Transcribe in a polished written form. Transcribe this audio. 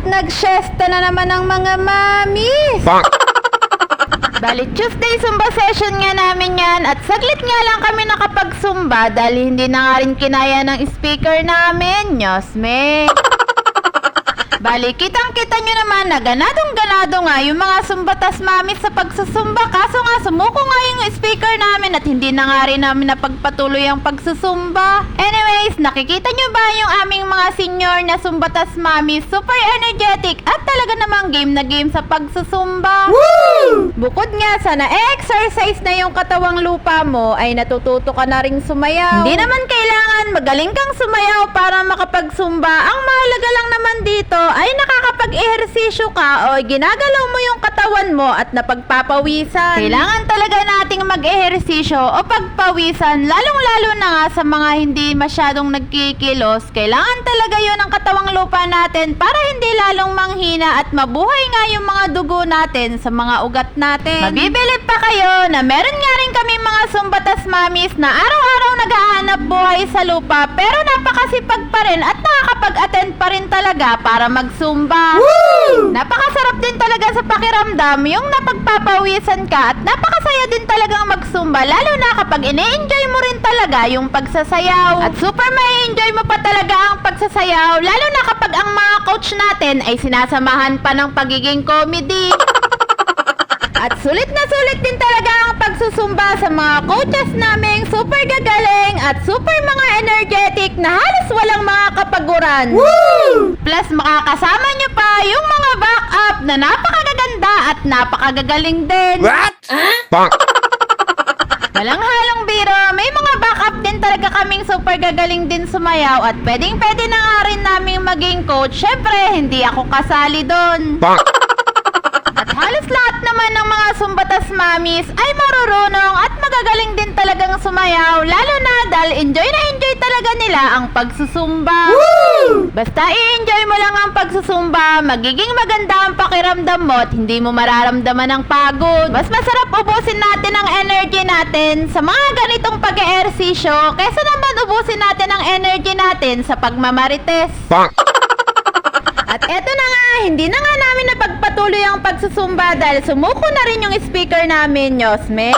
nag-siesta na naman ang mga mamis. Bali, Tuesday Zumba session nga namin yan at saglit nga lang kami nakapag-Zumba dahil hindi na nga rin kinaya ng speaker namin. Nyosme. Bali, kitang-kita nyo naman na ganadong-ganado nga yung mga sumbatas mamis sa pagsusumba. Kaso nga, sumuko nga yung speaker namin at hindi na nga rin namin napagpatuloy ang pagsusumba. Anyways, nakikita nyo ba yung aming mga senior na sumbatas mamis? Super energetic at talaga namang game na game sa pagsusumba. Woo! Bukod nga sa na-exercise na yung katawang lupa mo, ay natututo ka na ring sumayaw. Hindi naman kailangan magaling kang sumayaw para makapagsumba. Ang mahalaga lang naman dito ay nakakapag-ehersisyo ka o ginagalaw mo yung katawan mo at napagpapawisan. Kailangan talaga nating mag-ehersisyo o pagpawisan, lalong-lalo na nga sa mga hindi masyadong nagkikilos. Kailangan talaga yun ang katawang lupa natin para hindi lalong manghina at mabuhay nga yung mga dugo natin sa mga ugat natin. Mabibilib pa kayo na meron nga rin kami mga sumbatas mamis na araw-araw naghahanap buhay sa lupa pero napakasipag pa rin at nakakapag-attend pa rin talaga para magsumba. Woo! Napakasarap din talaga sa pakiramdam yung napagpapawisan ka at napakasaya din talagang magsumba lalo na kapag ine-enjoy mo rin talaga yung pagsasayaw. At super ma-enjoy mo pa talaga ang pagsasayaw lalo na kapag ang mga coach natin ay sinasamahan pa ng pagiging comedy. At sulit na sulit din talaga ang pagsusumba sa mga coaches naming super gagaling at super mga energetic na halos walang mga kapaguran. Woo! Plus makakasama nyo pa yung mga backup na napakagaganda at napakagagaling din. What? Walang halong biro, may mga backup din talaga kaming super gagaling din sumayaw at pwedeng-pwede na nga rin naming maging coach. Syempre, hindi ako kasali doon. At halos lahat naman ng mga sumbatas mamis ay marurunong at magagaling din talagang sumayaw lalo na dahil enjoy na enjoy talaga nila ang pagsusumba. Woo! Basta i-enjoy mo lang ang pagsusumba, magiging maganda ang pakiramdam mo at hindi mo mararamdaman ang pagod. Mas masarap ubusin natin ang energy natin sa mga ganitong pag-eehersisyo kaysa naman ubusin natin ang energy natin sa pagmamarites. At eto na nga, hindi na nga namin napagpatuloy ang pagsusumba dahil sumuko na rin yung speaker namin, Nyosme.